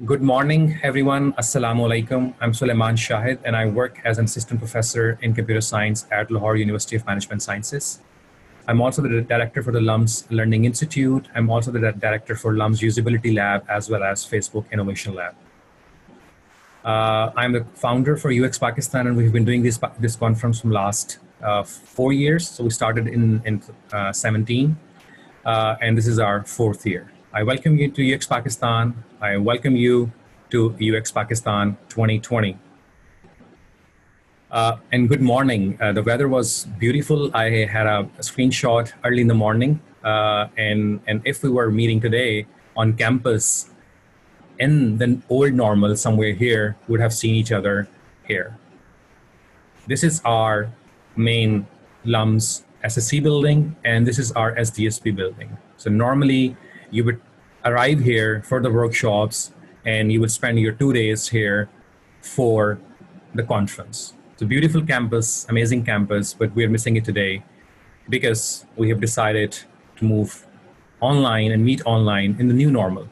Good morning, everyone. Assalamu alaikum. I'm Suleman Shahid, and I work as an assistant professor in computer science at Lahore University of Management Sciences. I'm also the director for the LUMS Learning Institute. I'm also the director for LUMS Usability Lab, as well as Facebook Innovation Lab. I'm the founder for UX Pakistan, and we've been doing this conference from last 4 years. So we started in 17, and this is our 4th year. I welcome you to UX Pakistan. I welcome you to UX Pakistan 2020. And good morning. The weather was beautiful. I had a screenshot early in the morning. And if we were meeting today on campus in the old normal somewhere here, we would have seen each other here. This is our main LUMS SSC building, and this is our SDSP building. So normally you would arrive here for the workshops and you would spend your 2 days here for the conference. It's a beautiful campus, amazing campus, but we're missing it today because we have decided to move online and meet online in the new normal.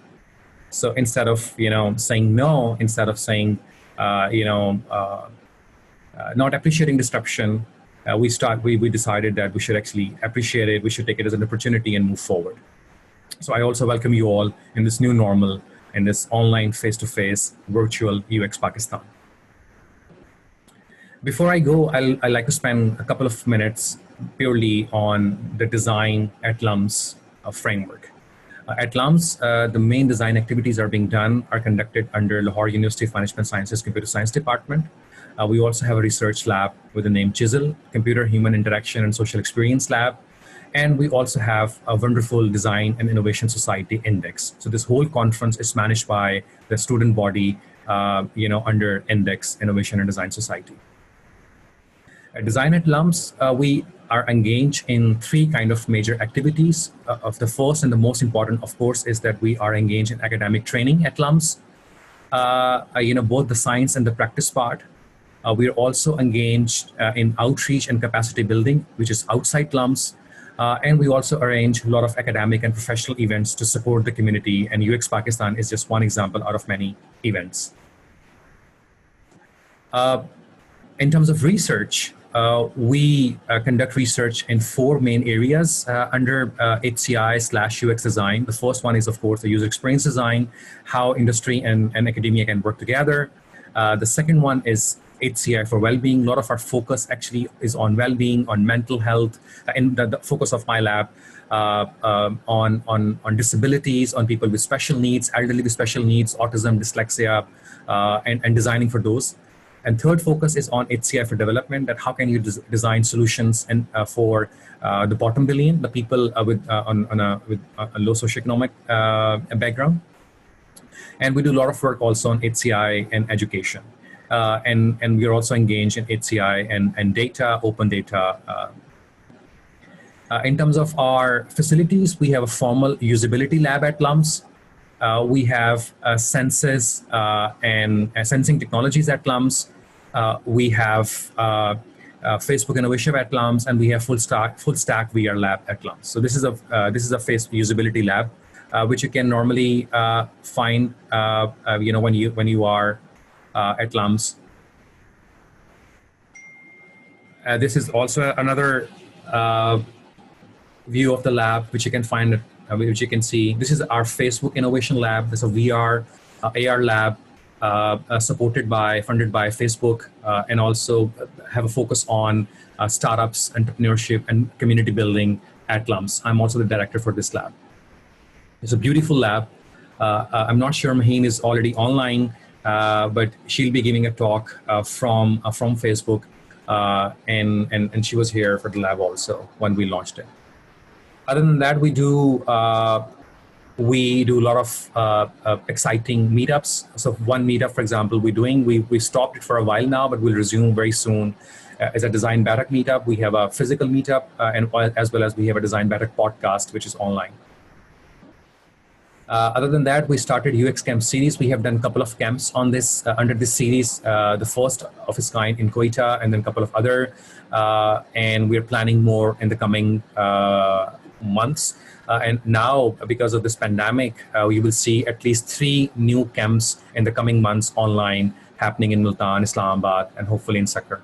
So instead of saying no, instead of saying not appreciating disruption, we decided that we should actually appreciate it. We should take it as an opportunity and move forward. So I also welcome you all in this new normal, in this online face-to-face virtual UX Pakistan. Before I go, I'd like to spend a couple of minutes purely on the design at LUMS framework. At LUMS, the main design activities are conducted under Lahore University of Management Sciences Computer Science Department. We also have a research lab with the name CHISEL, Computer Human Interaction and Social Experience Lab. And we also have a wonderful Design and Innovation Society Index. So this whole conference is managed by the student body, under Index, Innovation and Design Society. At Design at LUMS, we are engaged in 3 kind of major activities. Of the first and the most important, of course, is that we are engaged in academic training at LUMS. Both the science and the practice part. We are also engaged in outreach and capacity building, which is outside LUMS. And we also arrange a lot of academic and professional events to support the community, and UX Pakistan is just one example out of many events. In terms of research, we conduct research in 4 main areas under HCI/UX design. The first one is, of course, the user experience design, how industry and academia can work together. The second one is HCI for well-being. A lot of our focus actually is on well-being, on mental health, and the focus of my lab on disabilities, on people with special needs, elderly with special needs, autism, dyslexia, and designing for those. And third focus is on HCI for development, that how can you design solutions and for the bottom billion, the people with a low socioeconomic background. And we do a lot of work also on HCI and education. And we are also engaged in HCI and data, open data. In terms of our facilities, we have a formal usability lab at LUMS. We have senses and sensing technologies at LUMS. We have Facebook Innovation at LUMS, and we have full stack VR lab at LUMS. So this is a face usability lab, which you can normally find when you are at LUMS. This is also another view of the lab, which you can find, which you can see. This is our Facebook Innovation Lab. This is a VR, AR lab funded by Facebook, and also have a focus on startups, entrepreneurship, and community building at LUMS. I'm also the director for this lab. It's a beautiful lab. I'm not sure Maheen is already online, but she'll be giving a talk from Facebook, and she was here for the lab also when we launched it. Other than that, we do a lot of exciting meetups. So one meetup, for example, we stopped it for a while now, but we'll resume very soon. As a Design Baithak meetup, we have a physical meetup, and as well as we have a Design Baithak podcast, which is online. Other than that, we started UX Camp series. We have done a couple of camps on this under this series, the first of its kind in Koita, and then a couple of other, and we're planning more in the coming months. And now, because of this pandemic, you will see at least 3 new camps in the coming months online happening in Multan, Islamabad, and hopefully in Sakar.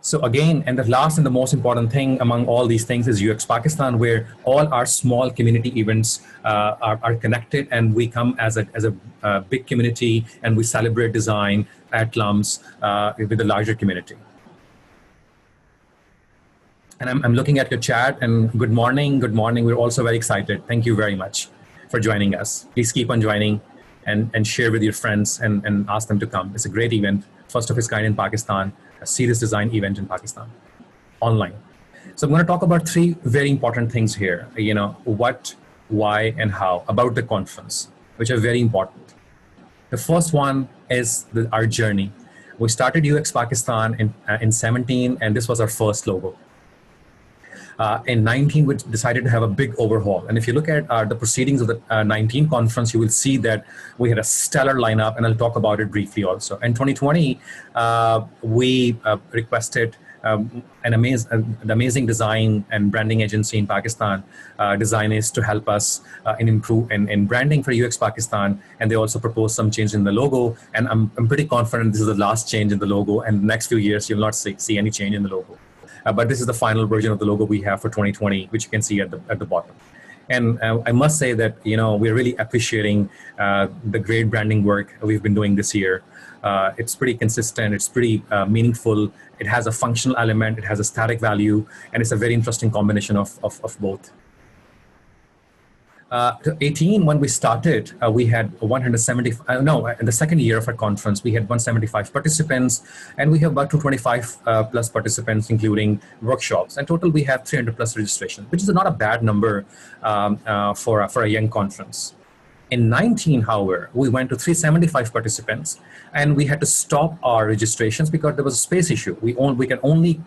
So again, and the last and the most important thing among all these things is UX Pakistan, where all our small community events are connected, and we come as a big community, and we celebrate design at LUMS with the larger community. And I'm looking at your chat, and good morning, good morning. We're also very excited. Thank you very much for joining us. Please keep on joining and share with your friends and ask them to come. It's a great event, first of its kind in Pakistan, a serious design event in Pakistan, online. So I'm going to talk about 3 very important things here, what, why, and how about the conference, which are very important. The first one is our journey. We started UX Pakistan in 17, and this was our first logo. In 19, we decided to have a big overhaul. And if you look at the proceedings of the 19 conference, you will see that we had a stellar lineup, and I'll talk about it briefly also. In 2020, we requested an amazing design and branding agency in Pakistan, Designers, to help us in branding for UX Pakistan. And they also proposed some change in the logo. And I'm pretty confident this is the last change in the logo. And the next few years, you'll not see any change in the logo. But this is the final version of the logo we have for 2020, which you can see at the bottom. And I must say that we're really appreciating the great branding work we've been doing this year. It's pretty consistent. It's pretty meaningful. It has a functional element. It has a static value, and it's a very interesting combination of both. 18, when we started, we had 170. In the second year of our conference, we had 175 participants, and we have about 225 plus participants, including workshops. And total, we have 300 plus registrations, which is not a bad number for a young conference. In 19, however, we went to 375 participants, and we had to stop our registrations because there was a space issue. We can only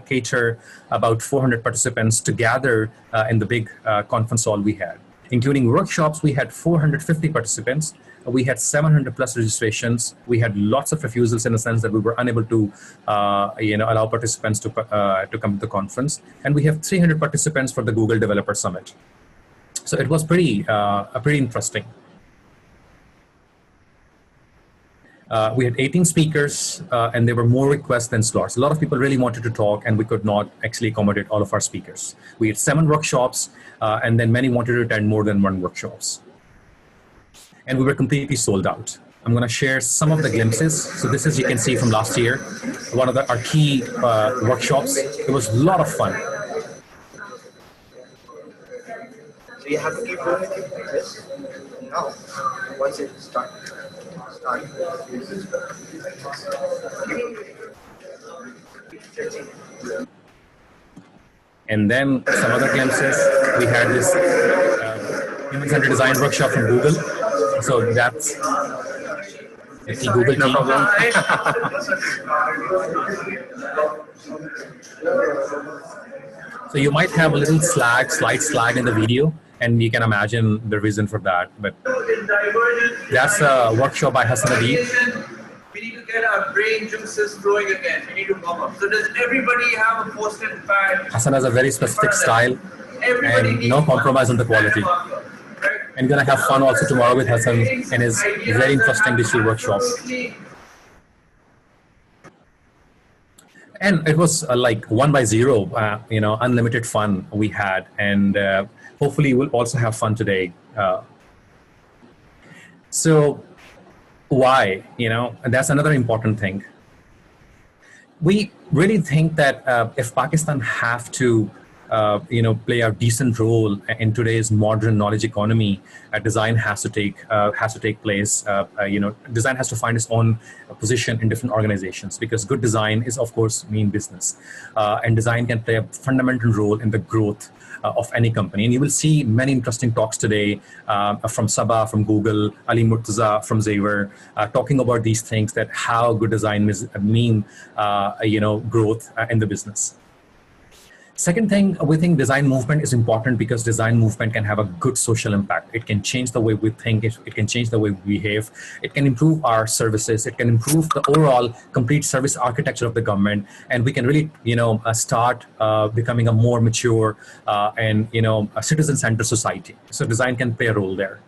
cater about 400 participants to gather in the big conference hall we had. Including workshops, we had 450 participants. We had 700 plus registrations. We had lots of refusals in the sense that we were unable to allow participants to come to the conference. And we have 300 participants for the Google Developer Summit. So it was pretty interesting. We had 18 speakers, and there were more requests than slots. A lot of people really wanted to talk, and we could not actually accommodate all of our speakers. We had 7 workshops, and then many wanted to attend more than 1 workshops. And we were completely sold out. I'm going to share some of the glimpses. So this is, you can see from last year, one of our key workshops. It was a lot of fun. You have to keep doing it like this. Now, once it starts. And then some other glimpses. We had this human-centered design workshop from Google. So that's the Google team. No problem. So you might have a little slight slag in the video, and you can imagine the reason for that. But that's a workshop by Hassan Adib. We need to get our brain juices flowing again. We need to warm up. So does everybody have a post-it pad? Hassan has a very specific style and no compromise on the quality. And gonna have fun also tomorrow with Hassan and his very interesting digital workshop. And it was like 1 by 0, unlimited fun we had. And hopefully we'll also have fun today. So why? And that's another important thing. We really think that if Pakistan have to play a decent role in today's modern knowledge economy, design has to take place. Design has to find its own position in different organizations, because good design is, of course, mean business, and design can play a fundamental role in the growth of any company. And you will see many interesting talks today from Sabah, from Google, Ali Murtaza from Xavier, talking about these things, that how good design mean growth in the business. Second thing, we think design movement is important because design movement can have a good social impact. It can change the way we think, it can change the way we behave, it can improve our services, it can improve the overall complete service architecture of the government, and we can really, start becoming a more mature and, a citizen-centered society. So design can play a role there.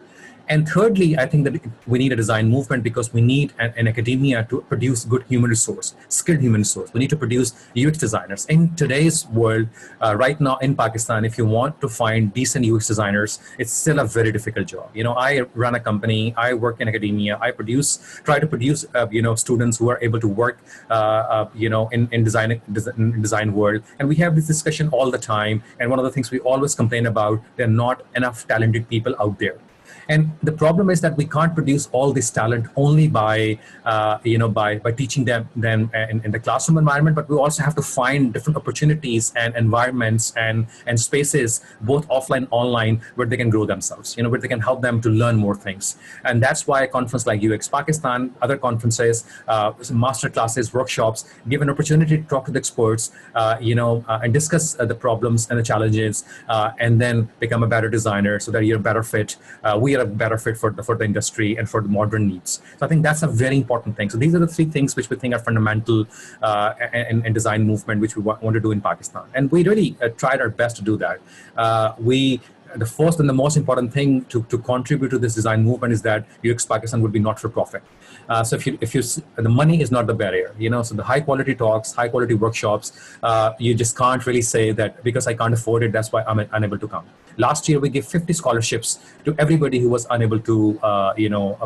And thirdly, I think that we need a design movement because we need an academia to produce good human resource, skilled human resource. We need to produce UX designers. In today's world, right now in Pakistan, if you want to find decent UX designers, it's still a very difficult job. I run a company, I work in academia, I try to produce, students who are able to work, in design world. And we have this discussion all the time. And one of the things we always complain about, there are not enough talented people out there. And the problem is that we can't produce all this talent only by teaching them in the classroom environment, but we also have to find different opportunities and environments and spaces, both offline and online, where they can grow themselves, where they can help them to learn more things. And that's why a conference like UX Pakistan, other conferences, master classes, workshops, give an opportunity to talk to the experts, and discuss the problems and the challenges, and then become a better designer so that you're a better fit. We are a better fit for the industry and for the modern needs. So I think that's a very important thing. So these are the three things which we think are fundamental in design movement, which we want to do in Pakistan. And we really tried our best to do that. The first and the most important thing to contribute to this design movement is that UX Pakistan would be not for profit. So the money is not the barrier, so the high quality talks, high quality workshops, you just can't really say that because I can't afford it, that's why I'm unable to come. Last year, we gave 50 scholarships to everybody who was unable to,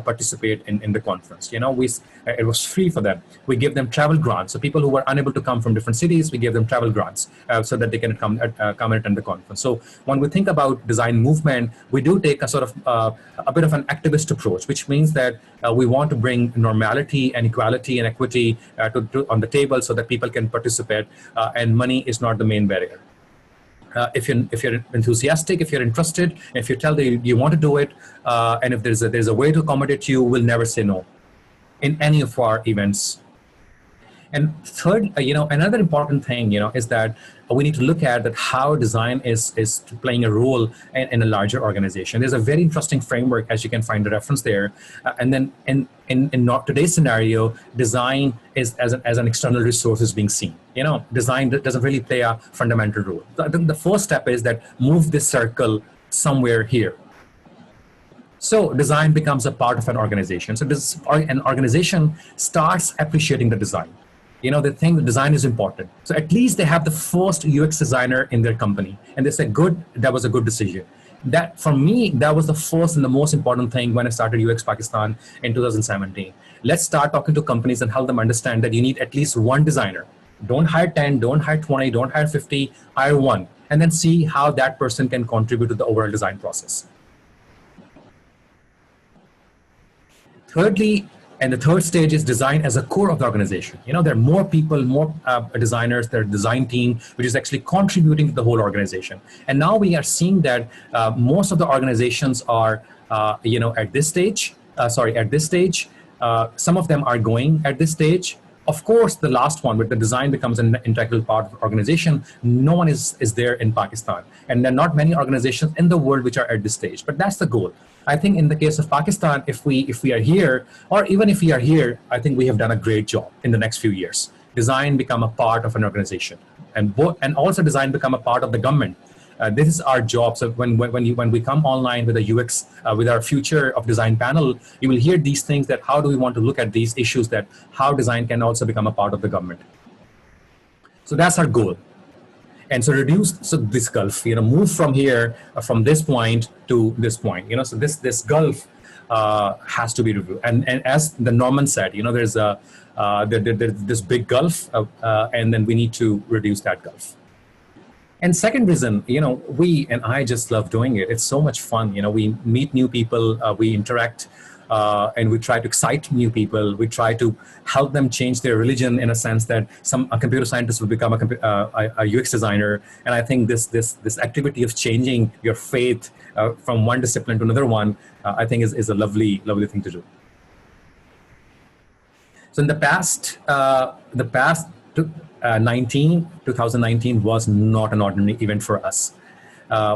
participate in the conference. It was free for them. We gave them travel grants. So people who were unable to come from different cities, we gave them travel grants so that they can come and attend the conference. So when we think about design movement, we do take a sort of a bit of an activist approach, which means that we want to bring normality and equality and equity on the table so that people can participate, and money is not the main barrier. If you're enthusiastic, if you're interested, if you tell that you want to do it, and if there's a way to accommodate you, we'll never say no in any of our events. And third, another important thing, is that we need to look at that how design is playing a role in a larger organization. There's a very interesting framework, as you can find the reference there. And then in today's scenario, design is as an external resource is being seen. Design doesn't really play a fundamental role. The first step is that move this circle somewhere here. So design becomes a part of an organization. So an organization starts appreciating the design. They think the design is important. So at least they have the first UX designer in their company. And they say, good, that was a good decision. That, for me, that was the first and the most important thing when I started UX Pakistan in 2017. Let's start talking to companies and help them understand that you need at least one designer. Don't hire 10, don't hire 20, don't hire 50, hire one. And then see how that person can contribute to the overall design process. Thirdly, and the third stage is design as a core of the organization. There are more people, more designers, their design team, which is actually contributing to the whole organization. And now we are seeing that most of the organizations are, at this stage. Some of them are going at this stage. Of course, the last one, where the design becomes an integral part of the organization, no one is there in Pakistan. And there are not many organizations in the world which are at this stage. But that's the goal. I think in the case of Pakistan, if we are here, or even if we are here, I think we have done a great job in the next few years. Design become a part of an organization, and also design become a part of the government. This is our job. So when we come online with a UX, with our future of design panel, you will hear these things, that how do we want to look at these issues, that how design can also become a part of the government. So that's our goal. And so this gulf, move from here, from this point to this point, so this gulf has to be reviewed. And as the Norman said, there's this big gulf, and then we need to reduce that gulf. And second reason, I just love doing it. It's so much fun. We meet new people, we interact, and we try to excite new people. We try to help them change their religion, in a sense that a computer scientist will become a UX designer. And I think this activity of changing your faith from one discipline to another one, I think is a lovely thing to do. So in the past, 2019 was not an ordinary event for us.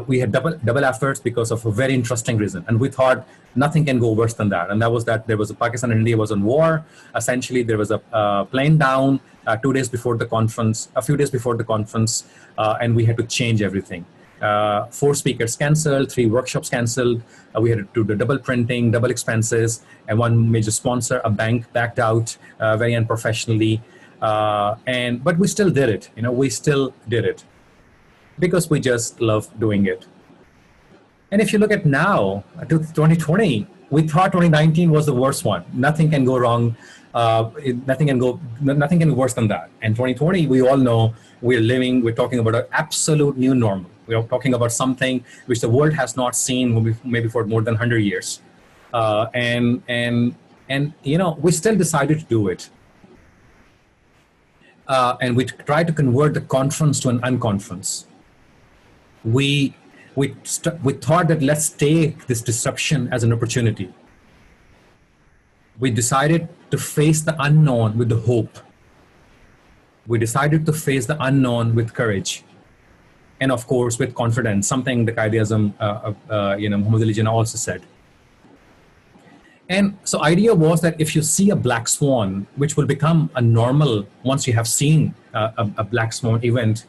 We had double efforts because of a very interesting reason, and we thought nothing can go worse than that. And that was that there was a Pakistan and India was on war. Essentially, there was a plane down 2 days before the conference, a few days before the conference, and we had to change everything. 4 speakers cancelled, 3 workshops cancelled. We had to do double printing, double expenses, and one major sponsor, a bank, backed out very unprofessionally. But we still did it. We still did it because we just love doing it. And if you look at now, to 2020, we thought 2019 was the worst one. Nothing can go wrong. Nothing can be worse than that. And 2020, we all know we're talking about an absolute new normal. We are talking about something which the world has not seen maybe for more than 100 years. And we still decided to do it. And we tried to convert the conference to an unconference. We thought that let's take this disruption as an opportunity. We decided to face the unknown with the hope. We decided to face the unknown with courage. And of course, with confidence, something the Qaid-e-Azam, Muhammad Ali Jinnah also said. And so idea was that if you see a black swan, which will become a normal once you have seen a black swan event,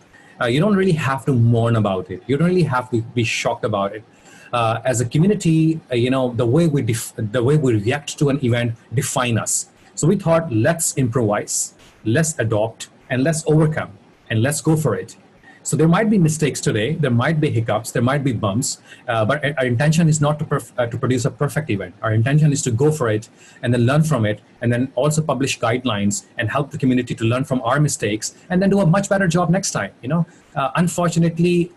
you don't really have to mourn about it. You don't really have to be shocked about it. As a community, the way we react to an event define us. So we thought, let's improvise, let's adopt, and let's overcome, and let's go for it. So there might be mistakes today, there might be hiccups, there might be bumps, but our intention is not to produce a perfect event. Our intention is to go for it and then learn from it, and then also publish guidelines and help the community to learn from our mistakes, and then do a much better job next time. Unfortunately,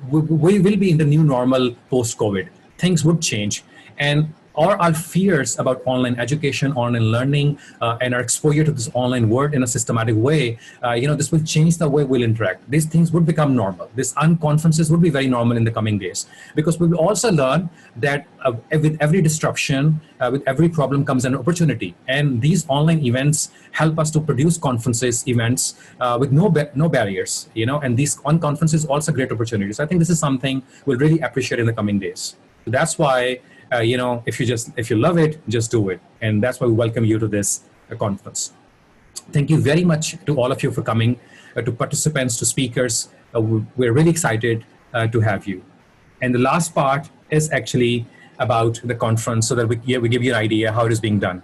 we will be in the new normal post-COVID. Things would change, and or our fears about online education, online learning, and our exposure to this online world in a systematic way, this will change the way we'll interact. These things would become normal. These unconferences would be very normal in the coming days, because we will also learn that with every disruption, with every problem comes an opportunity. And these online events help us to produce conferences, events with no barriers, and these conferences also great opportunities. I think this is something we'll really appreciate in the coming days. So that's why if you love it, just do it. And that's why we welcome you to this conference. Thank you very much to all of you for coming, to participants, to speakers. We're really excited to have you. And the last part is actually about the conference, so that we give you an idea how it is being done.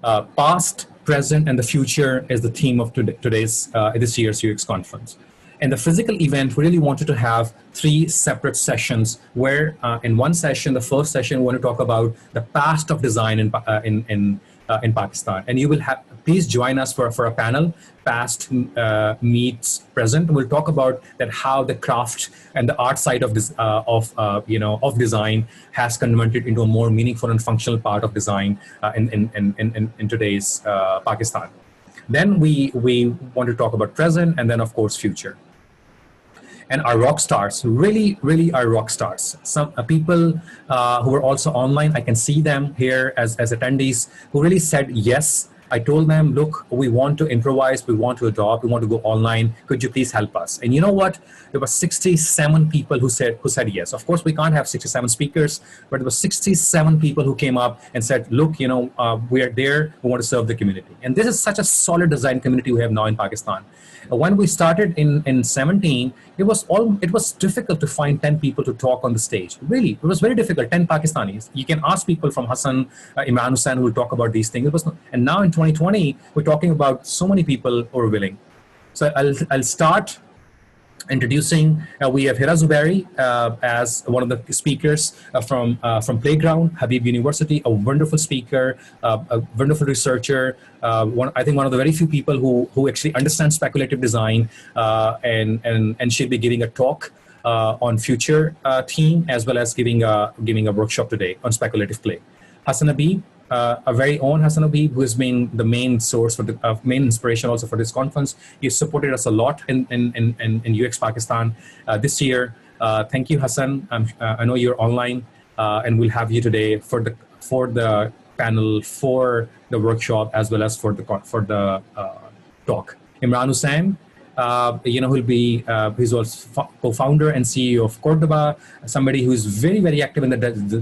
Past, present, and the future is the theme of this year's UX conference. And the physical event, we really wanted to have 3 separate sessions where in one session, the first session, we want to talk about the past of design in Pakistan. And you will please join us for a panel, past meets present. We'll talk about that, how the craft and the art side of this, of design has converted into a more meaningful and functional part of design in today's Pakistan. Then we want to talk about present, and then of course future. And our rock stars, really are rock stars. Some people who are also online, I can see them here as attendees, who really said yes. I told them, look, we want to improvise, we want to adopt, we want to go online. Could you please help us? And you know what? There were 67 people who said yes. Of course, we can't have 67 speakers, but there were 67 people who came up and said, look, we are there, we want to serve the community. And this is such a solid design community we have now in Pakistan. When we started in 17, it was difficult to find 10 people to talk on the stage. Really, it was very difficult. 10 Pakistanis. You can ask people from Hassan, Imran Hussain, who will talk about these things. And now in 2020, we're talking about so many people who are willing. So I'll start introducing. We have Hira Zubairi as one of the speakers from Playground, Habib University, a wonderful speaker, a wonderful researcher. I think one of the very few people who actually understands speculative design, and she'll be giving a talk on future theme, as well as giving a workshop today on speculative play. Hassan Habib, our very own Hassan Habib, who has been the main source for the main inspiration also for this conference. He supported us a lot in UX Pakistan this year. Thank you, Hassan. I know you're online, and we'll have you today for the panel, for the workshop, as well as for the talk. Imran Hussain, who'll be, he's also co-founder and CEO of Cordoba, somebody who's very, very active in the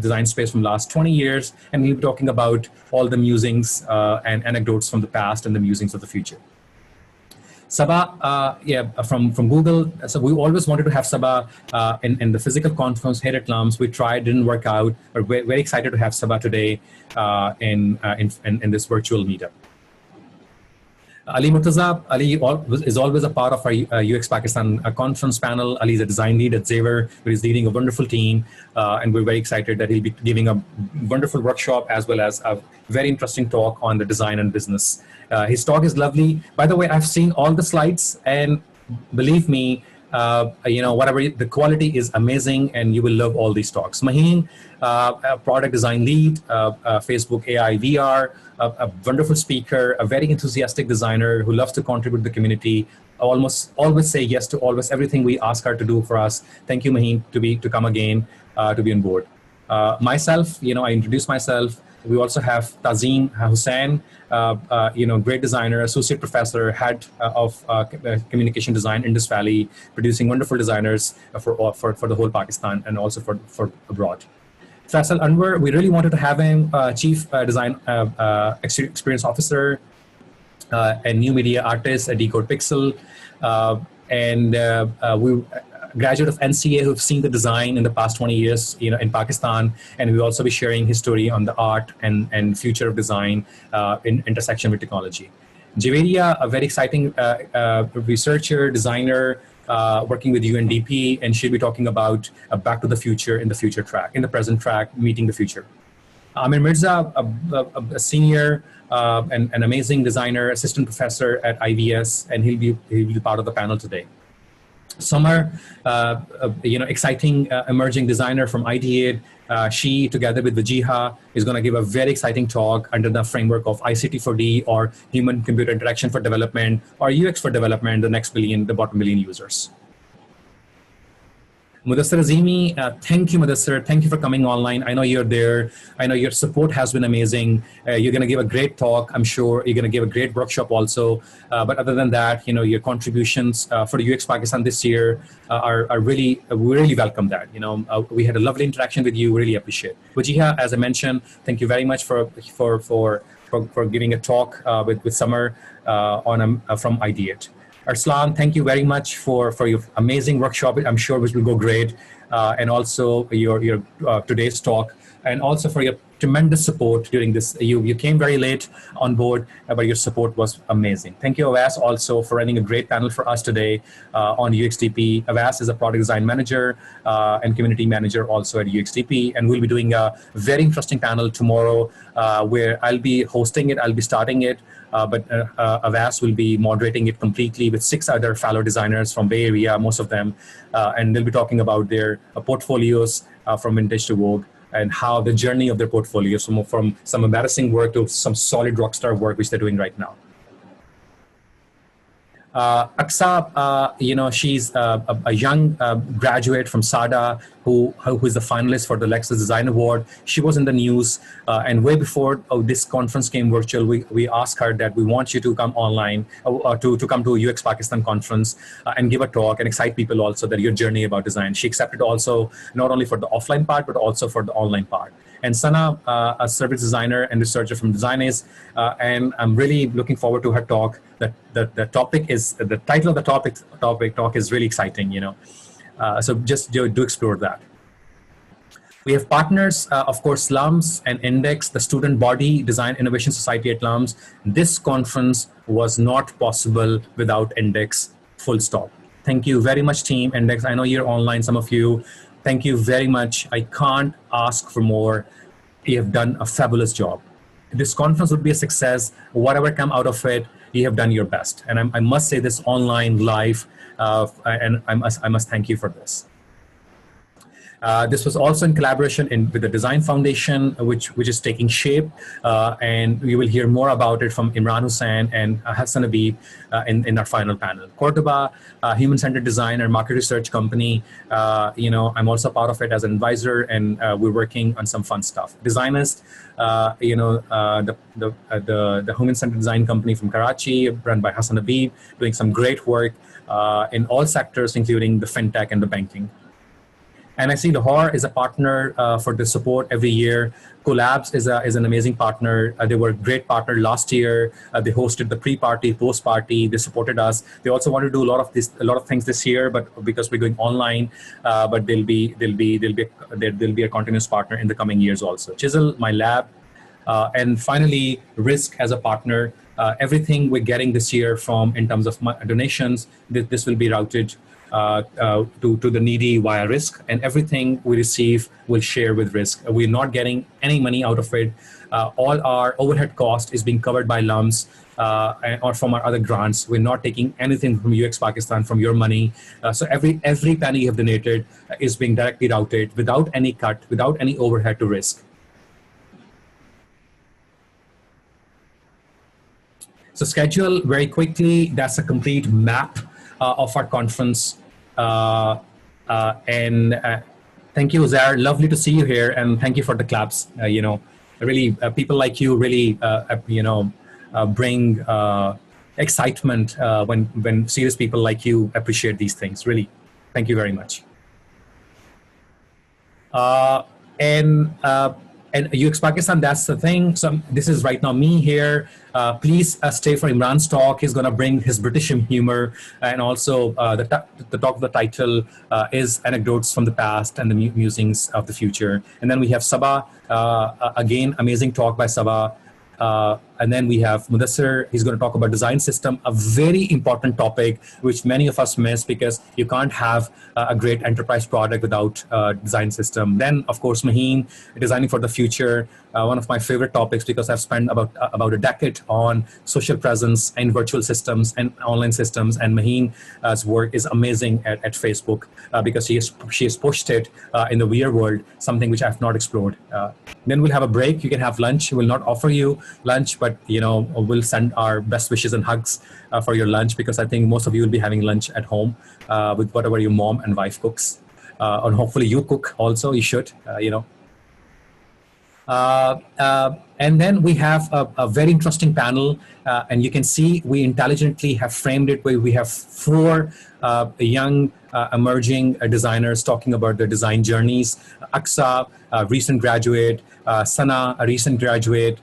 design space from the last 20 years, and he'll be talking about all the musings and anecdotes from the past and the musings of the future. Sabah, from Google. So we always wanted to have Sabah in the physical conference here at LUMS. We tried, didn't work out, but we're very excited to have Sabah today in this virtual meetup. Ali Murtaza, Ali is always a part of our UX Pakistan conference panel. Ali is a design lead at Xavier, who is leading a wonderful team, and we're very excited that he'll be giving a wonderful workshop as well as a very interesting talk on the design and business. His talk is lovely. By the way, I've seen all the slides, and believe me, whatever, the quality is amazing, and you will love all these talks. Maheen, a product design lead, Facebook AI VR, a wonderful speaker, a very enthusiastic designer who loves to contribute to the community, almost always say yes to almost everything we ask her to do for us. Thank you, Maheen, to come again, to be on board. Myself, I introduced myself. We also have Tazeen Hussain, great designer, associate professor, head of communication design in Indus Valley, producing wonderful designers for the whole Pakistan and also for abroad. Faisal Anwar, we really wanted to have him, chief design experience officer and new media artist at Decode Pixel, and we graduate of NCA who've seen the design in the past 20 years, in Pakistan, and we'll also be sharing his story on the art and future of design in intersection with technology. Javeria, a very exciting researcher, designer, working with UNDP, and she'll be talking about back to the future in the present track, meeting the future. Amir Mirza, a senior and an amazing designer, assistant professor at IVS, and he'll be part of the panel today. Summer, exciting emerging designer from Ideate. She, together with Vajiha, is going to give a very exciting talk under the framework of ICT4D, or human-computer interaction for development, or UX for development, the bottom billion users. Mudassir Azimi, thank you, Mudassir. Thank you for coming online. I know you're there. I know your support has been amazing. You're going to give a great talk, I'm sure. You're going to give a great workshop also. But other than that, your contributions for UX Pakistan this year are really, we really welcome that. We had a lovely interaction with you. Really appreciate it. Wajiha, as I mentioned, thank you very much for giving a talk with Summer from Ideate. Arslan, thank you very much for your amazing workshop. I'm sure which will go great, and also your today's talk, and also for your tremendous support during this. You came very late on board, but your support was amazing. Thank you, Avas, also for running a great panel for us today on UXDP. Avas is a product design manager and community manager also at UXDP, and we'll be doing a very interesting panel tomorrow where I'll be hosting it. I'll be starting it. But Avas will be moderating it completely with 6 other fellow designers from Bay Area, most of them, and they'll be talking about their portfolios from vintage to vogue, and how the journey of their portfolios from some embarrassing work to some solid rockstar work which they're doing right now. Aksa, she's a young graduate from SADA who is the finalist for the Lexus Design Award. She was in the news, and way before this conference came virtual, we asked her that we want you to come online, to come to UX Pakistan conference and give a talk and excite people also that your journey about design. She accepted also not only for the offline part, but also for the online part. And Sana, a service designer and researcher from Designace, and I'm really looking forward to her talk. The topic is, the title of the talk is really exciting, so just do explore that. We have partners, of course, LUMS and Index, the student body Design Innovation Society at LUMS. This conference was not possible without Index, full stop. Thank you very much, team Index. I know you're online, some of you. Thank you very much. I can't ask for more. You have done a fabulous job. This conference would be a success. Whatever come out of it, you have done your best. And I must say this online, live, and I must thank you for this. This was also in collaboration with the Design Foundation, which is taking shape, and we will hear more about it from Imran Hussain and Hassan Habib in our final panel. Cordoba, human-centered design and market research company. I'm also part of it as an advisor, and we're working on some fun stuff. Designers, the human-centered design company from Karachi, run by Hassan Habib, doing some great work in all sectors, including the fintech and the banking. And I see Lahore is a partner for the support every year. Collabs is an amazing partner. They were a great partner last year. They hosted the pre-party, post-party. They supported us. They also want to do a lot of things this year, but because we're going online, but they'll be a continuous partner in the coming years also. Chisel, my lab, and finally Risk as a partner. Everything we're getting this year in terms of donations, this will be routed to the needy via Risk, and everything we receive will share with Risk. We're not getting any money out of it. All our overhead cost is being covered by LUMS or from our other grants. We're not taking anything from UX Pakistan, from your money. So every penny you have donated is being directly routed without any cut, without any overhead to Risk. So schedule very quickly. That's a complete map of our conference. Thank you, Zair. Lovely to see you here, and thank you for the claps. Really, people like you really, bring excitement when serious people like you appreciate these things. Really, thank you very much. And UX Pakistan, that's the thing. So this is right now me here. Please stay for Imran's talk. He's going to bring his British humor, and also the talk of the title is Anecdotes from the Past and the Musings of the Future. And then we have Sabah, again, amazing talk by Sabah. And then we have Mudassir. He's going to talk about design system, a very important topic which many of us miss because you can't have a great enterprise product without design system. Then, of course, Maheen, designing for the future, one of my favorite topics because I've spent about a decade on social presence and virtual systems and online systems. And Maheen's work is amazing at Facebook because she has pushed it in the VR world, something which I've not explored. Then we'll have a break. You can have lunch. We'll not offer you lunch, but we'll send our best wishes and hugs for your lunch, because I think most of you will be having lunch at home with whatever your mom and wife cooks, and hopefully you cook also. You should, and then we have a very interesting panel, and you can see we intelligently have framed it where we have 4 young emerging designers talking about their design journeys. Aksa, a recent graduate, Sana, a recent graduate,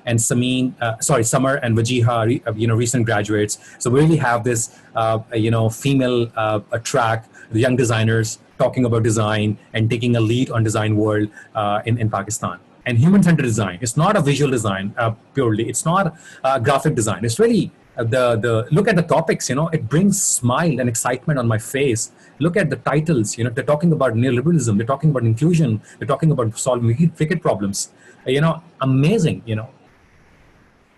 and Samar and Wajiha, recent graduates. So we really have this, female track, the young designers talking about design and taking a lead on design world in Pakistan. And human-centered design, it's not a visual design purely. It's not graphic design. It's really the look at the topics, it brings smile and excitement on my face. Look at the titles, they're talking about neoliberalism, they're talking about inclusion, they're talking about solving wicked problems, amazing,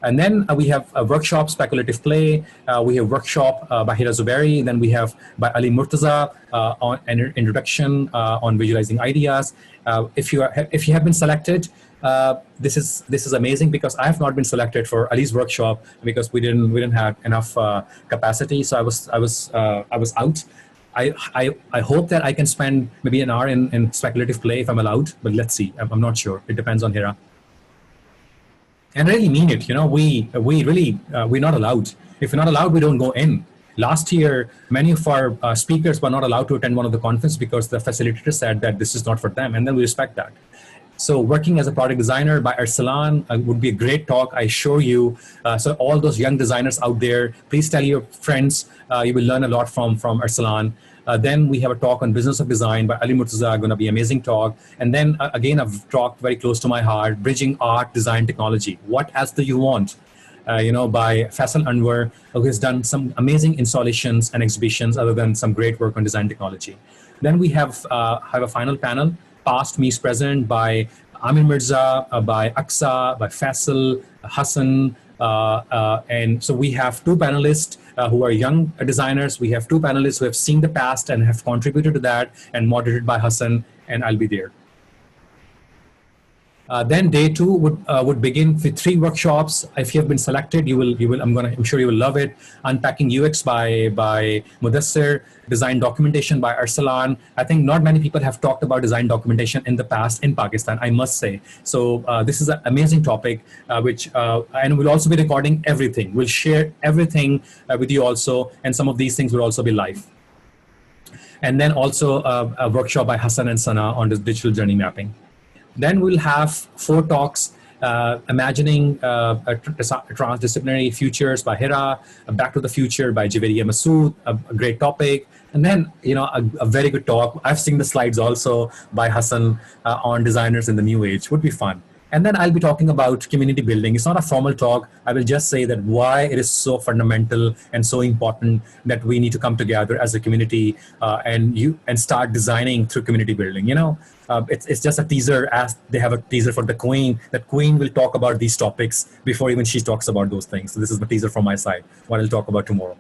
And then we have a workshop, speculative play. We have workshop by Hira Zubairi. Then we have by Ali Murtaza on an introduction on visualizing ideas. If you have been selected, this is amazing, because I have not been selected for Ali's workshop because we didn't have enough capacity. So I was out. I hope that I can spend maybe an hour in speculative play if I'm allowed, but let's see. I'm not sure. It depends on Hira. And I really mean it. We're not allowed. If we're not allowed, we don't go in. Last year, many of our speakers were not allowed to attend one of the conferences because the facilitator said that this is not for them, and then we respect that. So working as a product designer by Arsalan would be a great talk, I assure you. So all those young designers out there, please tell your friends. You will learn a lot from Arsalan. Then we have a talk on business of design by Ali Murtaza, going to be an amazing talk. And then again, I've talked very close to my heart, bridging art, design, technology. What else do you want? By Faisal Anwar, who has done some amazing installations and exhibitions other than some great work on design technology. Then we have a final panel, Past Meets Present, by Amir Mirza, by Aksa, by Faisal, Hassan. And so we have 2 panelists who are young designers. We have 2 panelists who have seen the past and have contributed to that, and moderated by Hassan. and I'll be there. Then day 2 would begin with 3 workshops. If you have been selected, I'm sure you will love it. Unpacking UX by Mudassir, design documentation by Arsalan. I think not many people have talked about design documentation in the past in Pakistan, I must say. So this is an amazing topic, and we'll also be recording everything. We'll share everything with you also, and some of these things will also be live. And then also a workshop by Hassan and Sana on this digital journey mapping. Then we'll have 4 talks, imagining transdisciplinary futures by Hira, Back to the Future by Javeria Masood, a great topic. And then, a very good talk. I've seen the slides also by Hassan on designers in the new age. Would be fun. And then I'll be talking about community building. It's not a formal talk. I will just say that why it is so fundamental and so important that we need to come together as a community and start designing through community building. It's just a teaser, as they have a teaser for the Queen. That Queen will talk about these topics before even she talks about those things. So this is the teaser from my side, what I'll talk about tomorrow.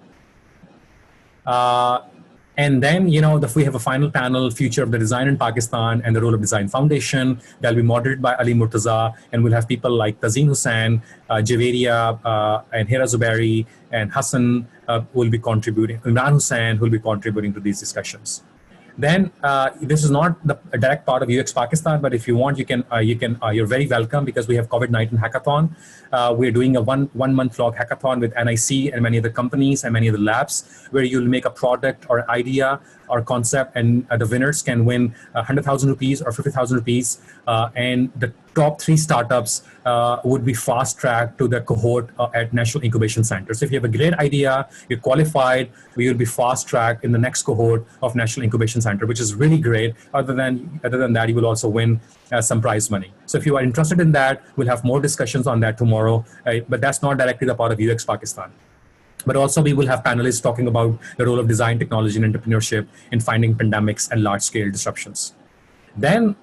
And then, we have a final panel, Future of the Design in Pakistan and the Role of Design Foundation. That'll be moderated by Ali Murtaza, and we'll have people like Tazeen Hussain, Javeria, and Hira Zubairi, and Hassan will be contributing, Imran Hussain will be contributing to these discussions. Then this is not a direct part of UX Pakistan, but if you want, you're very welcome, because we have COVID-19 hackathon. We're doing a one month long hackathon with NIC and many other companies and many other labs, where you'll make a product or idea or concept, and the winners can win 100,000 rupees or 50,000 rupees. And the top 3 startups would be fast tracked to the cohort at National Incubation Center. So if you have a great idea, you're qualified, we will be fast tracked in the next cohort of National Incubation Center, which is really great. Other than that, you will also win some prize money. So if you are interested in that, we'll have more discussions on that tomorrow, but that's not directly the part of UX Pakistan. But also we will have panelists talking about the role of design, technology, and entrepreneurship in finding pandemics and large-scale disruptions. Then,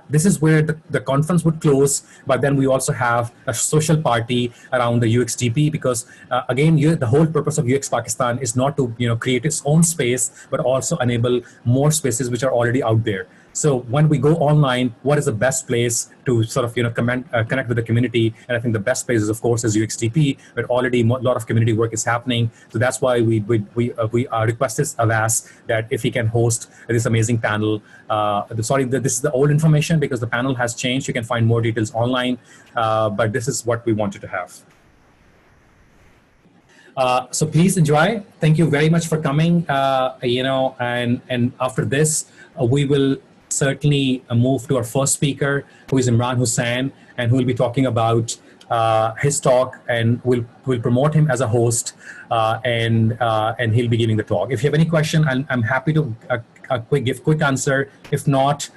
this is where the conference would close, but then we also have a social party around the UXDP, because again, the whole purpose of UX Pakistan is not to create its own space, but also enable more spaces which are already out there. So when we go online, what is the best place to sort of connect with the community? And I think the best place is, of course, is UXDP, where already a lot of community work is happening. So that's why we requested Avas that if he can host this amazing panel. This is the old information, because the panel has changed. You can find more details online, but this is what we wanted to have. So please enjoy. Thank you very much for coming. And after this, we will certainly move to our first speaker, who is Imran Hussain, and who will be talking about his talk, and we'll promote him as a host, and he'll be giving the talk. If you have any question, I'm happy to give quick answer. If not,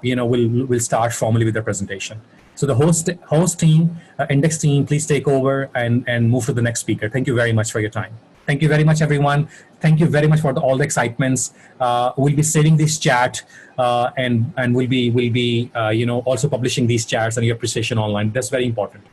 we'll start formally with the presentation. So the host team, index team, please take over and move to the next speaker. Thank you very much for your time. Thank you very much, everyone. Thank you very much for all the excitements. We'll be saving this chat, and we'll be also publishing these chats and your appreciation online. That's very important.